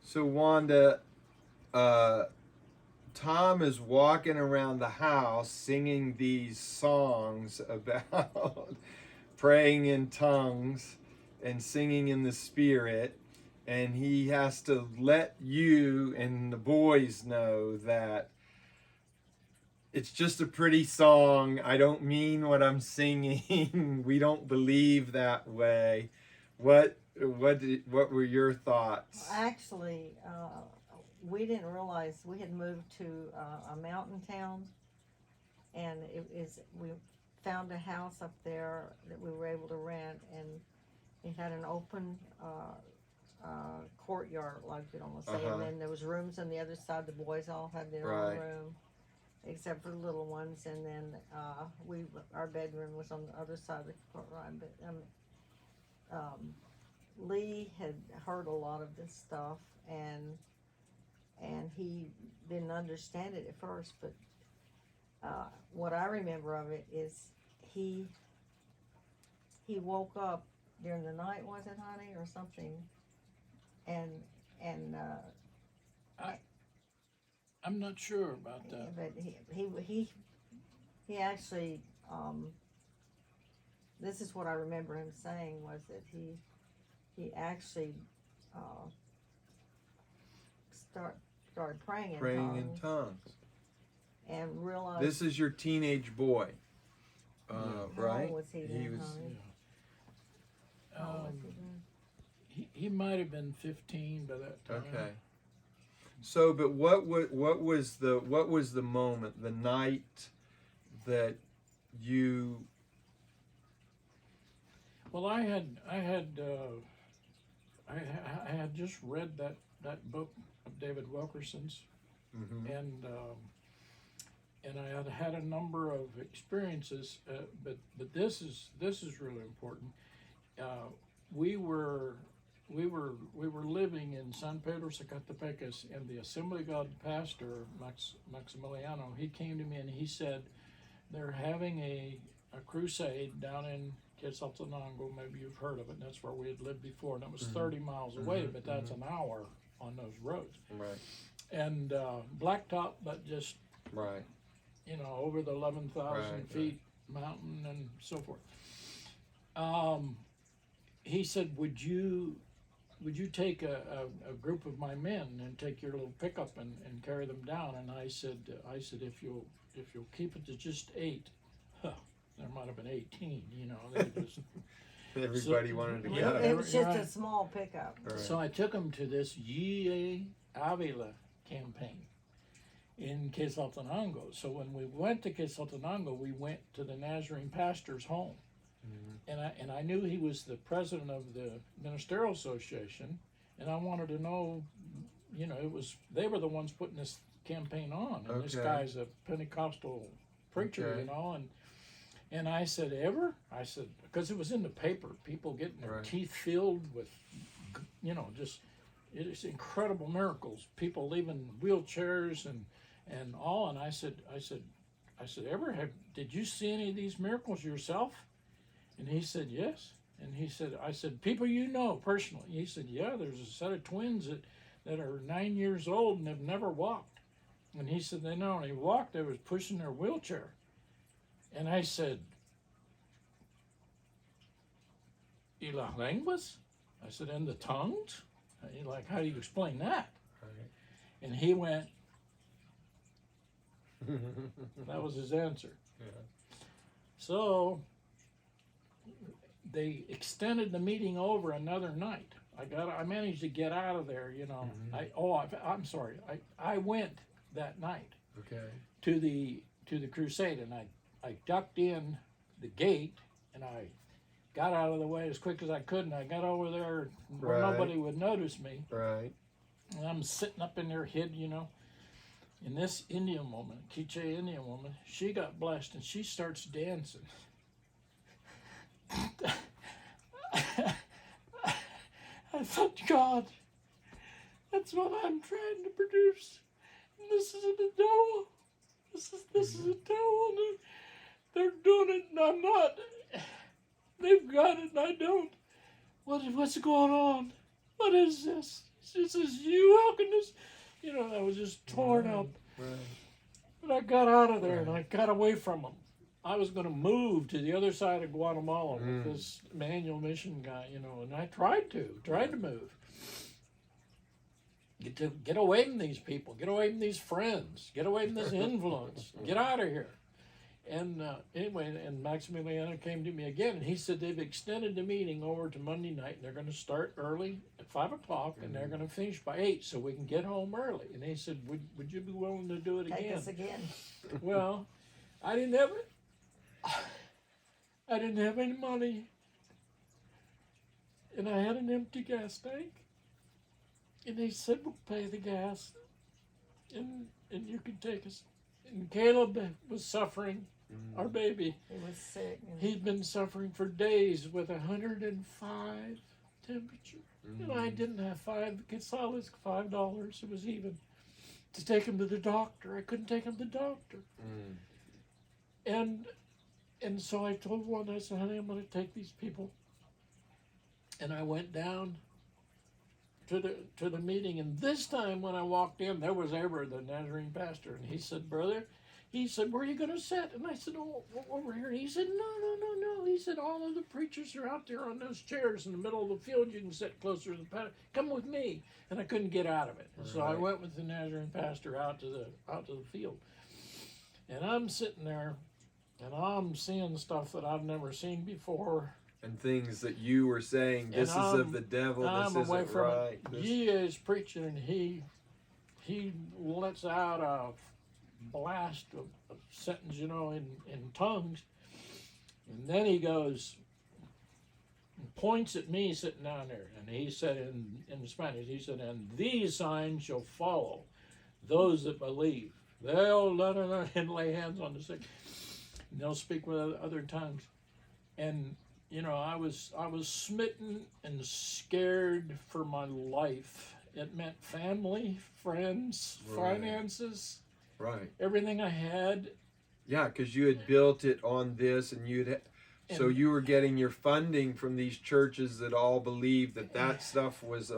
So Wanda, uh, Tom is walking around the house singing these songs about praying in tongues and singing in the spirit, and he has to let you and the boys know that it's just a pretty song. I don't mean what I'm singing. We don't believe that way. What were your thoughts? Actually, we didn't realize we had moved to a mountain town, and we found a house up there that we were able to rent, and it had an open courtyard, like you'd almost say, Uh-huh. and then there was rooms on the other side. The boys all had their own Right. room, except for the little ones, and then our bedroom was on the other side of the courtyard. But Lee had heard a lot of this stuff, and he didn't understand it at first. But what I remember of it is he woke up during the night, was it, honey, or something, and and I'm not sure about that. but he actually this is what I remember him saying, was that he actually uh, started praying in Praying tongues, in tongues. and realized. This is your teenage boy, How right? old was he then, was. honey? Yeah. How old was he then? He might have been 15 by that time. Okay. So, but what was the moment, the night that you? Well, I had just read that book of David Wilkerson's, Mm-hmm. and I had had a number of experiences, but this is really important. We were living in San Pedro Zacatepecas, and the Assembly of God pastor Maximiliano, he came to me and he said they're having a crusade down in Quetzaltenango. Maybe you've heard of it. That's where we had lived before, and it was 30 miles away, but that's an hour on those roads. Right. And blacktop, but just Right. over the 11,000 Right, feet mountain and so forth. He said, would you take a group of my men and take your little pickup and carry them down? And I said if you'll keep it to just 8, there might have been 18. They just Everybody wanted to yeah, go. It was just right. a small pickup. Right. So I took them to this Ye Avila campaign in Quetzaltenango. So when we went to Quetzaltenango, we went to the Nazarene pastor's home. Mm-hmm. And I knew he was the president of the Ministerial Association, and I wanted to know, they were the ones putting this campaign on, and this Okay. guy's a Pentecostal preacher, Okay. and I said, because it was in the paper, people getting their Right. teeth filled with, just it's incredible miracles, people leaving wheelchairs and all, and I said, did you see any of these miracles yourself? And he said, yes. And I said, people personally? He said, yeah, there's a set of twins that are 9 years old and have never walked. And he said, they not only walked, they was pushing their wheelchair. And I said, ¿Y las lenguas? I said, and the tongues? And he like, how do you explain that? Right. And he went, that was his answer. Yeah. So they extended the meeting over another night. I managed to get out of there, Mhm. I'm sorry. I went that night Okay. to the crusade, and I ducked in the gate, and I got out of the way as quick as I could, and I got over there where Right. nobody would notice me. Right. And I'm sitting up in there hid, And this Indian woman, Quiche Indian woman, she got blessed, and she starts dancing. I thought, God, that's what I'm trying to produce. And this is a devil. This is a devil. And they're doing it, and I'm not. They've got it, and I don't. What's going on? What is this? She says, "You, how can this?" You know, I was just torn up. Right. But I got out of there and I got away from them. I was going to move to the other side of Guatemala with this manual mission guy, you know, and I tried to move. Get away from these people, get away from these friends, get away from this influence, get out of here. And anyway, and Maximiliano came to me again, and he said they've extended the meeting over to Monday night, and they're going to start early at 5 o'clock, and they're going to finish by 8, so we can get home early. And he said, would you be willing to do it again? Take us again. Well, I didn't have any money, and I had an empty gas tank, and they said, we'll pay the gas, and you can take us. And Caleb was suffering. Our baby. He was sick. He'd been suffering for days with 105 temperature. And I didn't have $5. It was even. To take him to the doctor. I couldn't take him to the doctor. And so I told Wanda, I said, honey, I'm going to take these people. And I went down to the meeting. And this time when I walked in, there was Eber, the Nazarene pastor. And he said, brother, he said, where are you going to sit? And I said, oh, over here. And he said, no. He said, all of the preachers are out there on those chairs in the middle of the field. You can sit closer to the pastor. Come with me. And I couldn't get out of it. And so I went with the Nazarene pastor out to the field. And I'm sitting there, and I'm seeing stuff that I've never seen before. And things that you were saying, this is of the devil, this isn't right. He is preaching, and he lets out a blast of sentence, you know, in tongues. And then he goes and points at me sitting down there. And he said in Spanish, he said, and these signs shall follow those that believe. They'll and lay hands on the sick. And they'll speak with other tongues. And, you know, I was smitten and scared for my life. It meant family, friends, finances. Right. Everything I had. Yeah, because you had built it on this, and so you were getting your funding from these churches that all believed that stuff was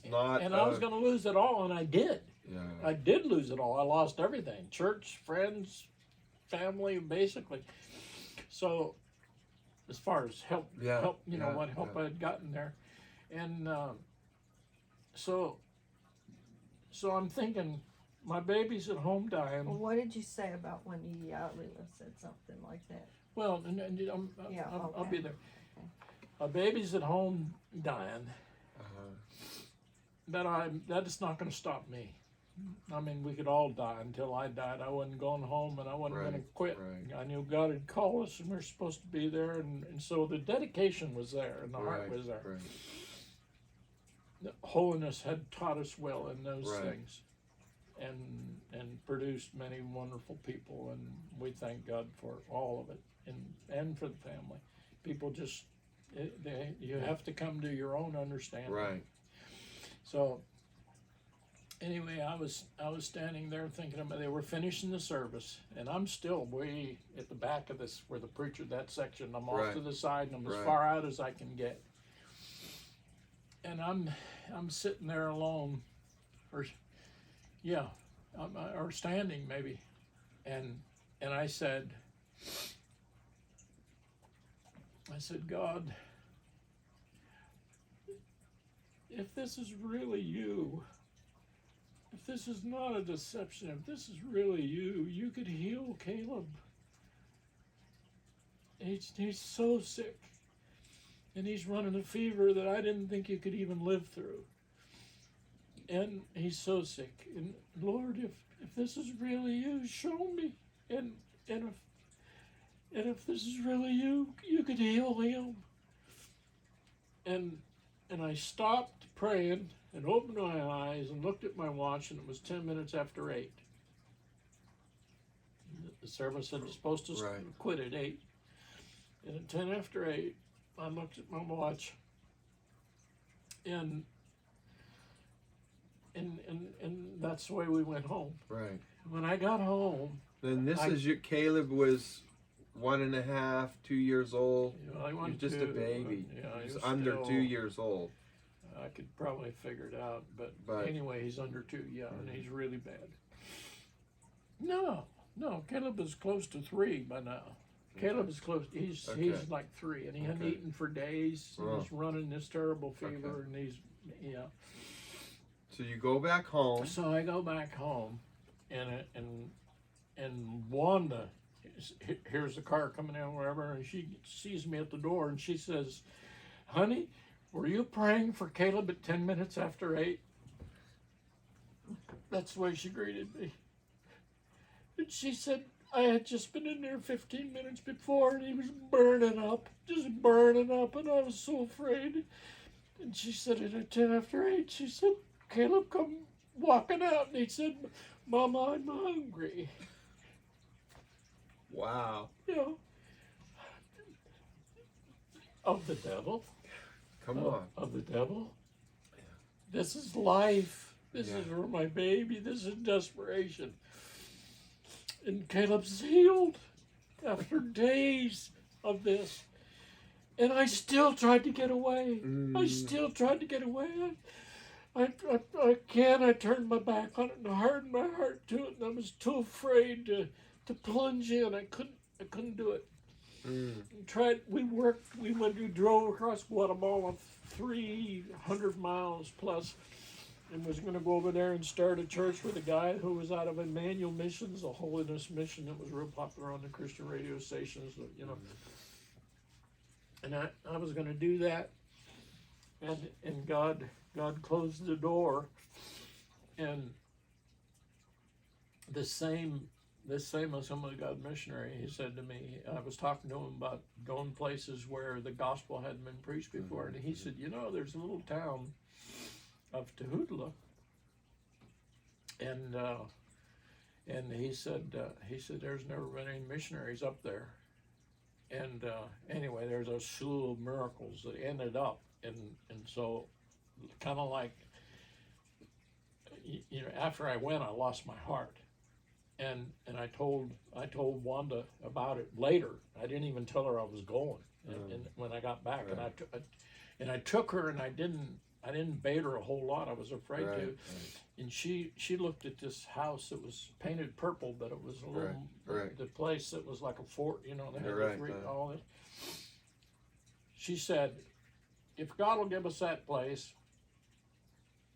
not. And I was going to lose it all, and I did. Yeah. I did lose it all. I lost everything: church, friends, family, basically. So, as far as help, what help I had gotten there, and so I'm thinking. My baby's at home dying. Well, what did you say about when Rila said something like that? Well, I'll be there. Okay. My baby's at home dying. That is not going to stop me. I mean, we could all die until I died. I wasn't going home, and I wasn't going to quit. Right. I knew God had called us, and we were supposed to be there, and so the dedication was there, and the heart was there. Right. The holiness had taught us well in those things. And produced many wonderful people, and we thank God for all of it, and for the family. People just, you have to come to your own understanding. Right. So, anyway, I was standing there thinking about. They were finishing the service, and I'm still way at the back of this where the preacher that section. I'm off to the side, and I'm as far out as I can get. And I'm sitting there alone, or standing maybe, and I said, God, if this is really you, if this is not a deception, if this is really you, you could heal Caleb. He's so sick, and he's running a fever that I didn't think you could even live through. And he's so sick. And Lord, if this is really you, show me. And if this is really you, you could heal him. And I stopped praying and opened my eyes and looked at my watch, and it was 10 minutes after 8. The service said it's supposed to quit at 8. And at 10 after 8, I looked at my watch, and that's the way we went home. Right. When I got home, then Caleb was 1.5, 2 years old. He was just a baby. He was under 2 years old. I could probably figure it out, but anyway, he's under 2, and he's really bad. No, Caleb is close to 3 by now. Caleb is close. He's like 3, and he hadn't eaten for days. And he's running this terrible fever, and he's So you go back home. So I go back home, and Wanda hears the car coming in, wherever, and she sees me at the door, and she says, "Honey, were you praying for Caleb at 10 minutes after 8?" That's the way she greeted me. And she said, I had just been in there 15 minutes before, and he was burning up, and I was so afraid. And she said, at 10 after 8, she said, Caleb come walking out, and he said, Mama, I'm hungry. Wow. You know, of the devil. Come on. Of the devil. This is life. This is for my baby. This is desperation. And Caleb's healed after days of this. And I still tried to get away. I still tried to get away. I turned my back on it and hardened my heart to it, and I was too afraid to plunge in. I couldn't do it. We drove across Guatemala 300 miles plus, and was going to go over there and start a church with a guy who was out of Emmanuel Missions, a holiness mission that was real popular on the Christian radio stations, you know. And I was going to do that, and God closed the door, and the same Assembly of God missionary, he said to me, I was talking to him about going places where the gospel hadn't been preached before, and he said, there's a little town of Tehutla, and he said there's never been any missionaries up there, and anyway, there's a slew of miracles that ended up, and so kind of like, after I went, I lost my heart, and I told Wanda about it later. I didn't even tell her I was going, and when I got back, and I took her, and I didn't bait her a whole lot. I was afraid to. And she looked at this house that was painted purple, but it was a little the place that was like a fort, they had all this. She said, if God will give us that place,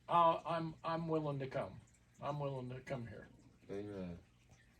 I'm willing to come. I'm willing to come here. Amen.